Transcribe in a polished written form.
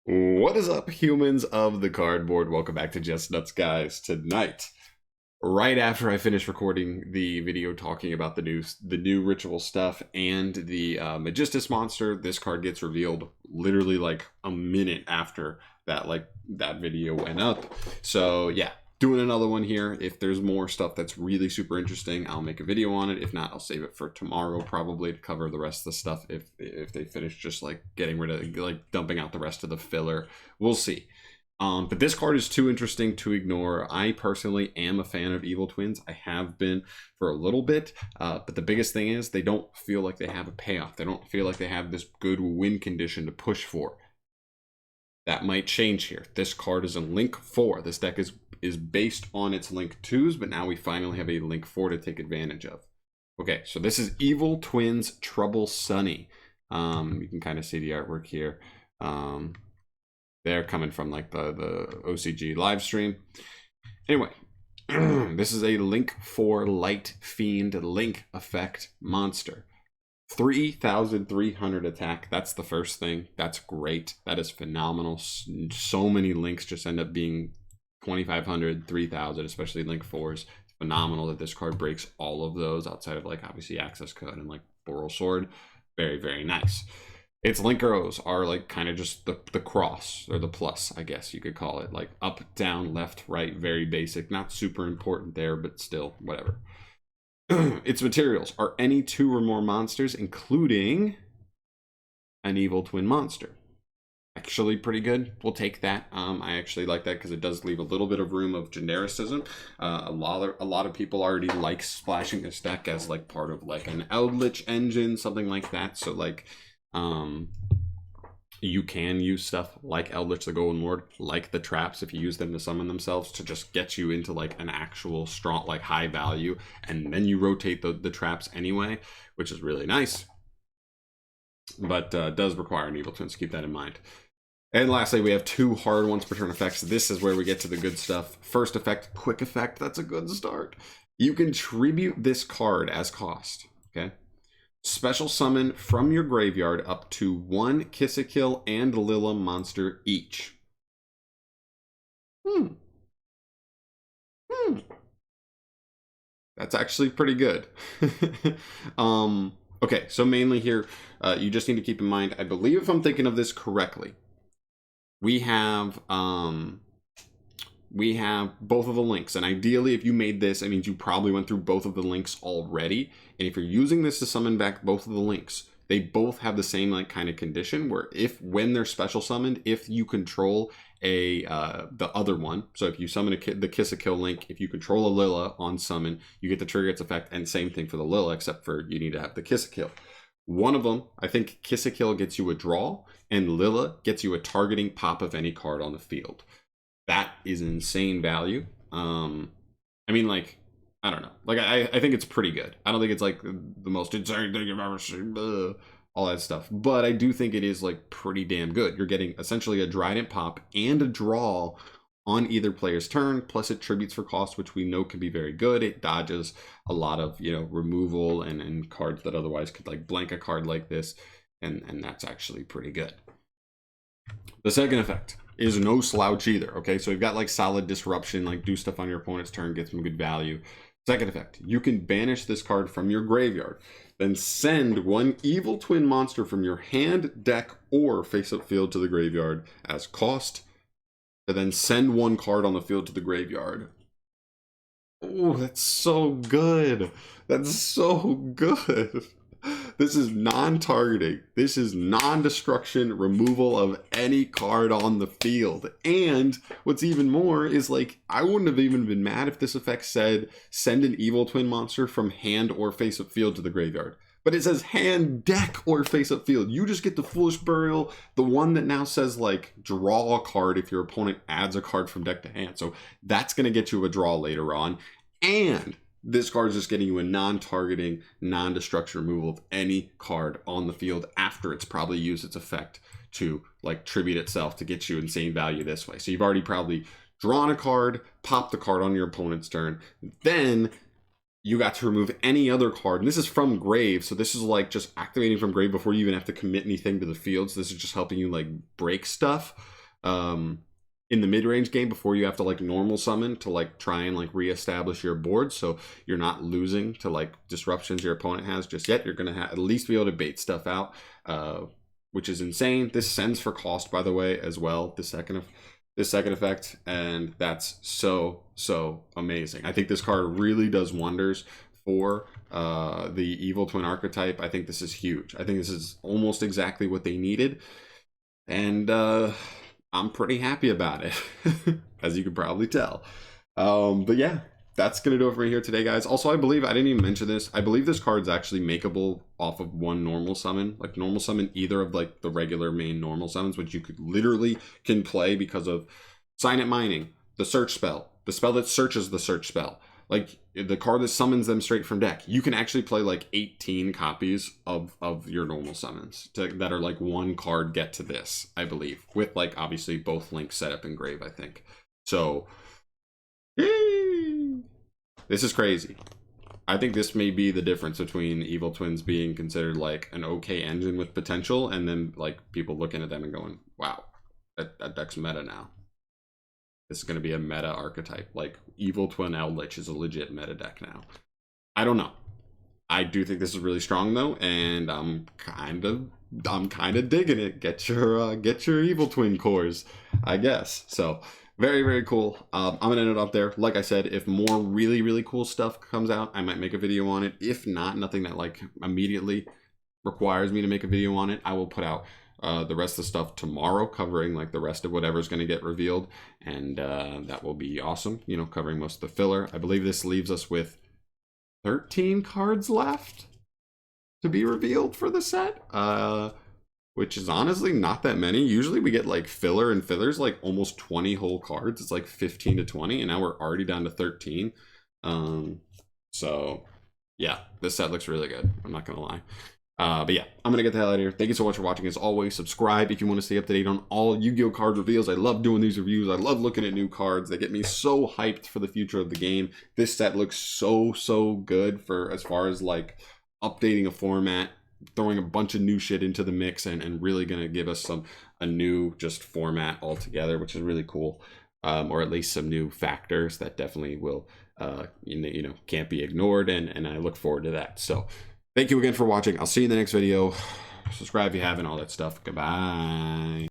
What is up, humans of the cardboard? Welcome back to Just Nuts, guys. Tonight, right after I finish recording the video talking about the new ritual stuff and the Magistus monster, this card gets revealed literally like a minute after that video went up. So yeah, doing another one here. If there's more stuff that's really super interesting, I'll make a video on it. If not, I'll save it for tomorrow probably to cover the rest of the stuff. If they finish just like getting rid of like dumping out the rest of the filler, we'll see. But this card is too interesting to ignore. I personally am a fan of Evil Twins. I have been for a little bit. But the biggest thing is they don't feel like they have a payoff. They don't feel like they have this good win condition to push for. That might change here. This card is a Link 4. This deck is based on its Link 2s, but now we finally have a Link 4 to take advantage of. Okay, so this is Evil Twins Trouble Sunny. You can kind of see the artwork here. They're coming from like the OCG live stream. Anyway, this is a Link 4 Light Fiend Link effect monster. 3,300 attack. That's the first thing. That's great. That is phenomenal. So many links just end up being 2,500, 3,000, especially Link 4s. It's phenomenal that this card breaks all of those outside of like obviously Access Code and like Boral Sword. Very, very nice. Its link arrows are like kind of just the cross or the plus, I guess you could call it. Like up, down, left, right, very basic. Not super important there, but still, whatever. Its materials are any 2 or more monsters, including an Evil Twin monster. Actually pretty good. We'll take that. I actually like that because it does leave a little bit of room of genericism. A lot of people already like splashing this deck as like part of like an Eldritch engine, something like that. So like you can use stuff like Eldritch the Golden Lord, like the traps, if you use them to summon themselves, to just get you into like an actual strong, like high value, and then you rotate the traps anyway, which is really nice. But does require an Evil Twin, so keep that in mind. And lastly, we have 2 hard ones per turn effects. This is where we get to the good stuff. First effect, Quick Effect. That's a good start. You can tribute this card as cost, okay? Special summon from your graveyard up to 1 Kiss-a-Kill and Lilla monster each. That's actually pretty good. Okay, so mainly here, you just need to keep in mind, I believe if I'm thinking of this correctly, we have both of the links, and ideally if you made this, it means you probably went through both of the links already. And if you're using this to summon back both of the links, they both have the same like kind of condition where when they're special summoned, if you control the other one, so if you summon the Kiss-a-Kill link, if you control a Lilla on summon, you get the trigger its effect, and same thing for the Lilla, except for you need to have the Kiss-a-Kill. One of them, I think Kiss-a-Kill gets you a draw, and Lilla gets you a targeting pop of any card on the field. That is insane value. I mean, like, I don't know. Like, I think it's pretty good. I don't think it's like the most insane thing you've ever seen, all that stuff. But I do think it is like pretty damn good. You're getting essentially a Trident pop and a draw on either player's turn, plus it tributes for cost, which we know can be very good. It dodges a lot of, removal and cards that otherwise could like blank a card like this, and that's actually pretty good. The second effect is no slouch either, okay? So we've got like solid disruption, like do stuff on your opponent's turn, get some good value. Second effect, you can banish this card from your graveyard, then send 1 Evil Twin monster from your hand, deck, or face-up field to the graveyard as cost, and then send 1 card on the field to the graveyard. Oh, that's so good. That's so good. This is non-targeting. This is non-destruction removal of any card on the field. And what's even more is like, I wouldn't have even been mad if this effect said send an Evil Twin monster from hand or face-up field to the graveyard. But it says hand, deck, or face-up field. You just get the Foolish Burial, the one that now says like draw a card if your opponent adds a card from deck to hand. So that's going to get you a draw later on. And this card is just getting you a non-targeting, non-destruction removal of any card on the field after it's probably used its effect to like tribute itself to get you insane value this way. So you've already probably drawn a card, popped the card on your opponent's turn, then you got to remove any other card. And this is from grave, so this is like just activating from grave before you even have to commit anything to the field. So this is just helping you like break stuff. in the mid-range game before you have to like normal summon to like try and like reestablish your board, so you're not losing to like disruptions your opponent has just yet. You're gonna at least be able to bait stuff out, which is insane. This sends for cost, by the way, as well. This second effect, and that's so amazing. I think this card really does wonders for the Evil Twin archetype. I think this is huge. I think this is almost exactly what they needed, and I'm pretty happy about it, as you can probably tell. But yeah, that's gonna do it for me here today, guys. Also, I believe I didn't even mention this. I believe this card's actually makeable off of one normal summon, like normal summon either of like the regular main normal summons, which you could literally can play because of Sign It Mining, the search spell, the spell that searches the search spell, like the card that summons them straight from deck. You can actually play like 18 copies of your normal summons that are like one card get to this, I believe, with like obviously both links set up in Grave, I think. So this is crazy. I think this may be the difference between Evil Twins being considered like an okay engine with potential, and then like people looking at them and going, wow, that deck's meta now. This is going to be a meta archetype. Like Evil Twin Eldritch is a legit meta deck now. I don't know. I do think this is really strong though, and I'm kind of digging it. Get your Evil Twin cores, I guess. So very cool. I'm gonna end it up there. Like I said, if more really cool stuff comes out, I might make a video on it. If not, nothing that like immediately requires me to make a video on it, I will put out the rest of the stuff tomorrow, covering like the rest of whatever's going to get revealed, and that will be awesome, you know, covering most of the filler. I believe this leaves us with 13 cards left to be revealed for the set, which is honestly not that many. Usually we get like filler, and filler's like almost 20 whole cards. It's like 15 to 20, and now we're already down to 13. So yeah, this set looks really good, I'm not gonna lie. But yeah, I'm gonna get the hell out of here. Thank you so much for watching. As always, subscribe if you want to stay up to date on all Yu-Gi-Oh card reveals. I love doing these reviews. I love looking at new cards. They get me so hyped for the future of the game. This set looks so good for as far as like updating a format, throwing a bunch of new shit into the mix, and really gonna give us a new just format altogether, which is really cool. Or at least some new factors that definitely will you know, can't be ignored, and I look forward to that. So thank you again for watching. I'll see you in the next video. Subscribe if you haven't, all that stuff. Goodbye.